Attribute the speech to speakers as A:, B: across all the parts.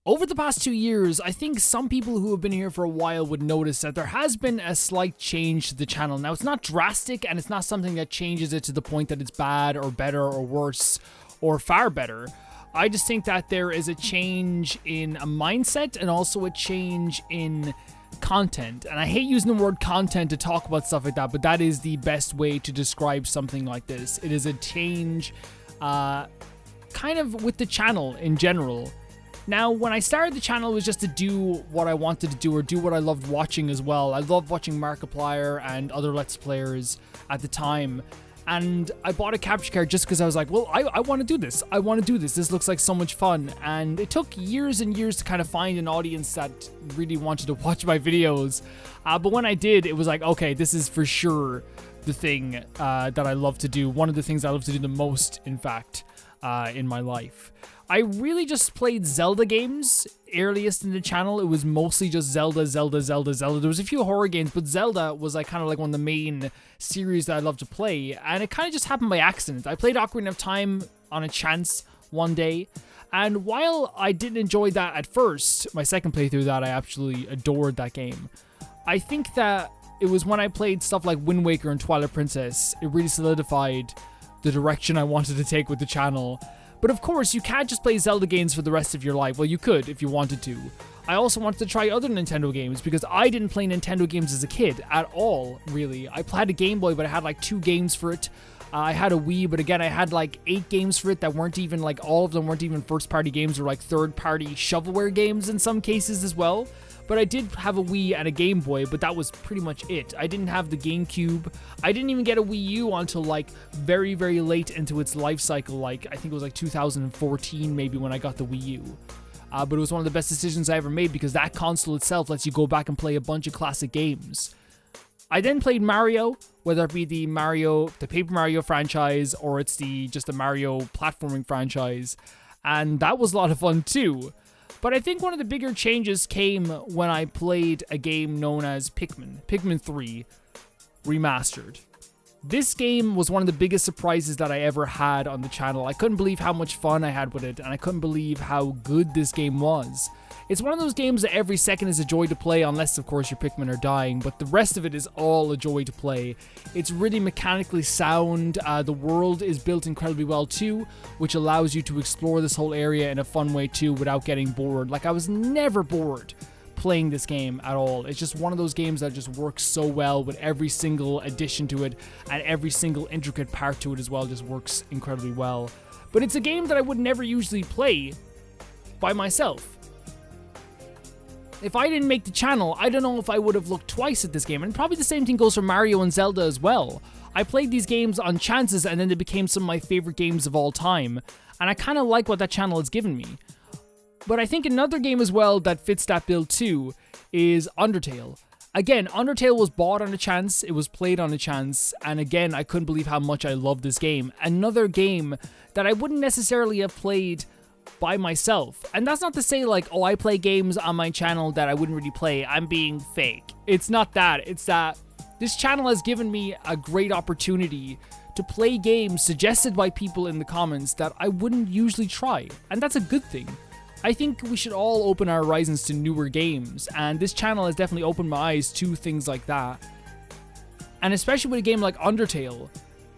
A: Over the past 2 years, I think some people who have been here for a while would notice that there has been a slight change to the channel. Now, it's not drastic, and it's not something that changes it to the point that it's bad or better or worse or far better. I just think that there is a change in a mindset and also a change in content. And I hate using the word content to talk about stuff like that, but that is the best way to describe something like this. It is a change kind of with the channel in general. Now, when I started the channel, it was just to do what I wanted to do or do what I loved watching as well. I loved watching Markiplier and other Let's Players at the time. And I bought a capture card just because I was like, well, I want to do this. I want to do this. This looks like so much fun. And it took years and years to kind of find an audience that really wanted to watch my videos. But when I did, it was like, okay, this is for sure the thing that I love to do. One of the things I love to do the most, in fact, in my life. I really just played Zelda games earliest in the channel. It was mostly just Zelda. There was a few horror games, but Zelda was like kind of like one of the main series that I love to play, and it kind of just happened by accident. I played Ocarina of Time on a chance one day, and while I didn't enjoy that at first, my second playthrough of that, I absolutely adored that game. I think that it was when I played stuff like Wind Waker and Twilight Princess, it really solidified the direction I wanted to take with the channel. But of course, you can't just play Zelda games for the rest of your life. Well, you could if you wanted to. I also wanted to try other Nintendo games because I didn't play Nintendo games as a kid at all, really. I had a Game Boy, but I had like 2 games for it. I had a Wii, but again, I had like 8 games for it that weren't even like, all of them weren't even first-party games or like third-party shovelware games in some cases as well. But I did have a Wii and a Game Boy, but that was pretty much it. I didn't have the GameCube. I didn't even get a Wii U until like very, very late into its life cycle. Like, I think it was like 2014 maybe when I got the Wii U. But it was one of the best decisions I ever made because that console itself lets you go back and play a bunch of classic games. I then played Mario, whether it be the Paper Mario franchise or it's just the Mario platforming franchise. And that was a lot of fun too. But I think one of the bigger changes came when I played a game known as Pikmin 3 Remastered. This game was one of the biggest surprises that I ever had on the channel. I couldn't believe how much fun I had with it, and I couldn't believe how good this game was. It's one of those games that every second is a joy to play, unless of course your Pikmin are dying, but the rest of it is all a joy to play. It's really mechanically sound, the world is built incredibly well too, which allows you to explore this whole area in a fun way too without getting bored. Like, I was never bored playing this game at all. It's just one of those games that just works so well with every single addition to it, and every single intricate part to it as well just works incredibly well. But it's a game that I would never usually play by myself. If I didn't make the channel, I don't know if I would have looked twice at this game, and probably the same thing goes for Mario and Zelda as well. I played these games on chances, and then they became some of my favorite games of all time, and I kind of like what that channel has given me. But I think another game as well that fits that bill too is Undertale. Again, Undertale was bought on a chance, it was played on a chance, and again, I couldn't believe how much I loved this game. Another game that I wouldn't necessarily have played by myself. And that's not to say like, oh, I play games on my channel that I wouldn't really play. I'm being fake. It's not that. It's that this channel has given me a great opportunity to play games suggested by people in the comments that I wouldn't usually try. And that's a good thing. I think we should all open our horizons to newer games, and this channel has definitely opened my eyes to things like that. And especially with a game like Undertale,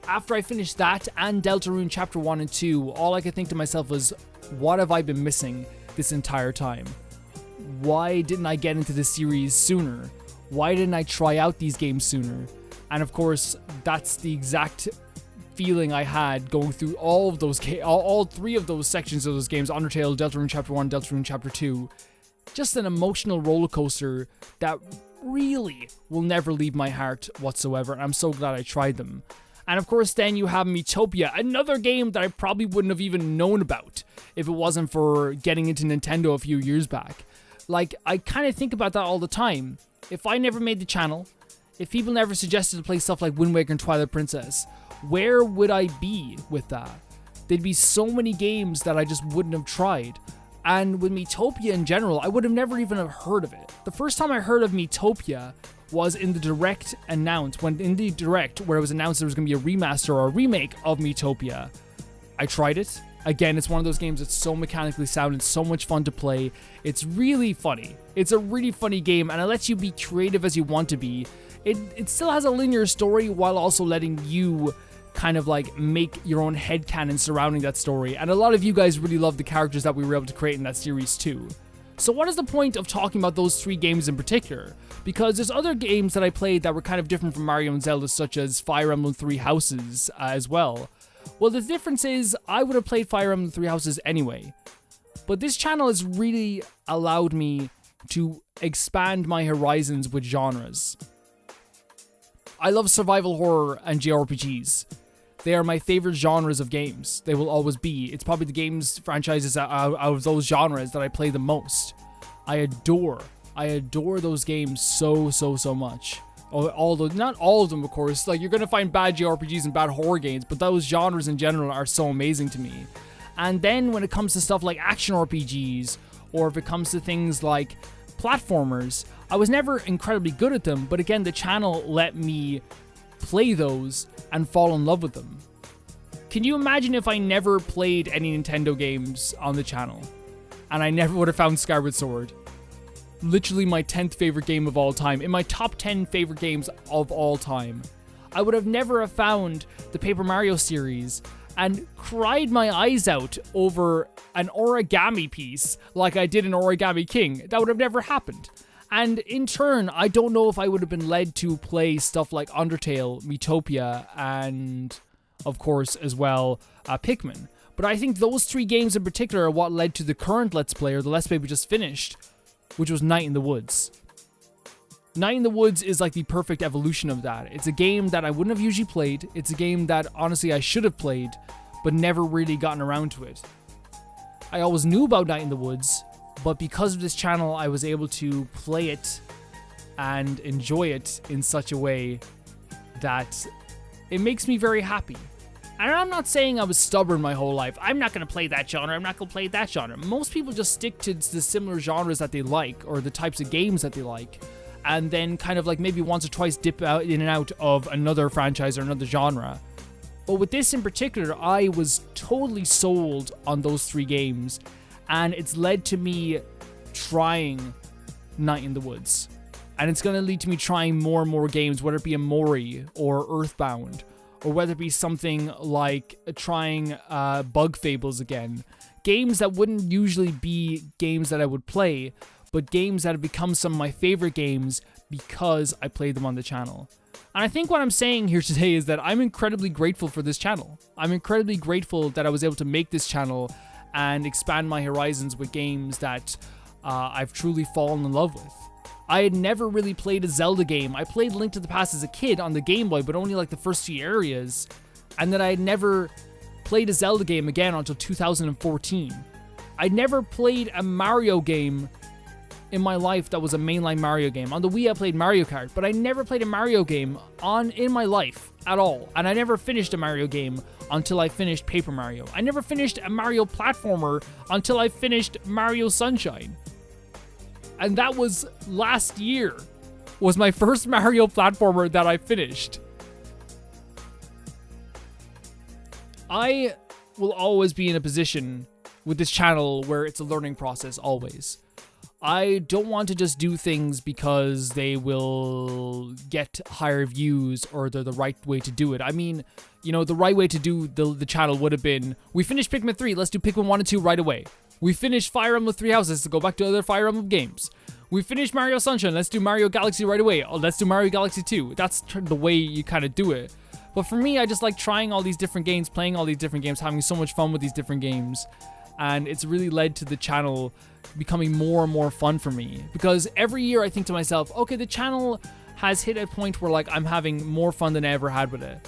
A: after I finished that and Deltarune Chapter 1 and 2, all I could think to myself was, what have I been missing this entire time? Why didn't I get into this series sooner? Why didn't I try out these games sooner? And of course, that's the exact feeling I had going through all of those all 3 of those sections of those games, Undertale, Deltarune Chapter 1, Deltarune Chapter 2. Just an emotional roller coaster that really will never leave my heart whatsoever, and I'm so glad I tried them. And of course, then you have Miitopia, another game that I probably wouldn't have even known about if it wasn't for getting into Nintendo a few years back. Like, I kind of think about that all the time. If I never made the channel, if people never suggested to play stuff like Wind Waker and Twilight Princess, where would I be with that? There'd be so many games that I just wouldn't have tried. And with Miitopia in general, I would have never even have heard of it. The first time I heard of Miitopia was in the Direct announced, where it was announced there was going to be a remaster or a remake of Miitopia. I tried it, Again, it's one of those games that's so mechanically sound and so much fun to play. It's really funny. It's a really funny game, and it lets you be creative as you want to be. It still has a linear story while also letting you kind of like make your own headcanon surrounding that story. And a lot of you guys really love the characters that we were able to create in that series too. So what is the point of talking about those 3 games in particular? Because there's other games that I played that were kind of different from Mario and Zelda, such as Fire Emblem Three Houses as well. Well, the difference is I would have played Fire Emblem Three Houses anyway. But this channel has really allowed me to expand my horizons with genres. I love survival horror and JRPGs. They are my favorite genres of games. They will always be. It's probably the games franchises out of those genres that I play the most. I adore those games so much. Not all of them, of course. Like, you're gonna find bad JRPGs and bad horror games, but those genres in general are so amazing to me. And then when it comes to stuff like action RPGs, or if it comes to things like platformers, I was never incredibly good at them, but again, the channel let me play those and fall in love with them. Can you imagine if I never played any Nintendo games on the channel, and I never would have found Skyward Sword? Literally my 10th favorite game of all time, in my top 10 favorite games of all time. I would have never found the Paper Mario series and cried my eyes out over an origami piece like I did in Origami King. That would have never happened. And in turn, I don't know if I would have been led to play stuff like Undertale, Miitopia, and of course as well Pikmin. But I think those 3 games in particular are what led to the current Let's Play, or the Let's Play we just finished, which was Night in the Woods. Night in the Woods is like the perfect evolution of that. It's a game that I wouldn't have usually played. It's a game that honestly I should have played, but never really gotten around to it. I always knew about Night in the Woods, but because of this channel, I was able to play it and enjoy it in such a way that it makes me very happy. And I'm not saying I was stubborn my whole life. I'm not going to play that genre. I'm not going to play that genre. Most people just stick to the similar genres that they like, or the types of games that they like, and then kind of like maybe once or twice dip out in and out of another franchise or another genre. But with this in particular, I was totally sold on those 3 games, and it's led to me trying Night in the Woods. And it's going to lead to me trying more and more games, whether it be Amori or Earthbound, or whether it be something like trying Bug Fables again. Games that wouldn't usually be games that I would play, but games that have become some of my favorite games because I played them on the channel. And I think what I'm saying here today is that I'm incredibly grateful for this channel. I'm incredibly grateful that I was able to make this channel and expand my horizons with games that I've truly fallen in love with. I had never really played a Zelda game. I played Link to the Past as a kid on the Game Boy, but only like the first few areas. And then I had never played a Zelda game again until 2014. I'd never played a Mario game in my life that was a mainline Mario game. On the Wii I played Mario Kart, but I never played a Mario game in my life at all. And I never finished a Mario game until I finished Paper Mario. I never finished a Mario platformer until I finished Mario Sunshine. And that was last year, was my first Mario platformer that I finished. I will always be in a position with this channel where it's a learning process, always. I don't want to just do things because they will get higher views or they're the right way to do it. I mean, you know, the right way to do the channel would have been, we finished Pikmin 3, let's do Pikmin 1 and 2 right away. We finished Fire Emblem Three Houses, to go back to other Fire Emblem games. We finished Mario Sunshine, let's do Mario Galaxy right away. Oh, let's do Mario Galaxy 2. That's the way you kind of do it. But for me, I just like trying all these different games, playing all these different games, having so much fun with these different games. And it's really led to the channel becoming more and more fun for me. Because every year I think to myself, okay, the channel has hit a point where like I'm having more fun than I ever had with it.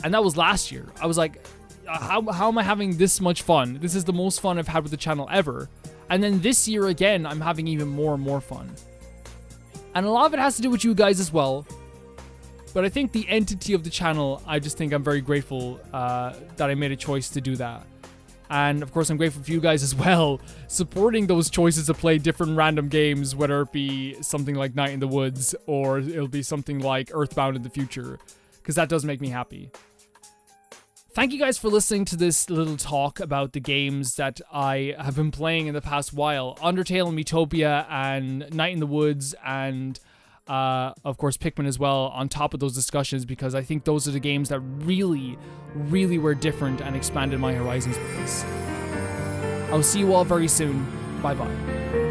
A: And that was last year. I was like, how am I having this much fun? This is the most fun I've had with the channel ever. And then this year again, I'm having even more and more fun. And a lot of it has to do with you guys as well. But I think the entity of the channel, I just think I'm very grateful that I made a choice to do that. And of course, I'm grateful for you guys as well, supporting those choices to play different random games, whether it be something like Night in the Woods or it'll be something like Earthbound in the future, because that does make me happy. Thank you guys for listening to this little talk about the games that I have been playing in the past while. Undertale and Miitopia and Night in the Woods and of course Pikmin as well on top of those discussions, because I think those are the games that really, really were different and expanded my horizons with this. I'll see you all very soon. Bye bye.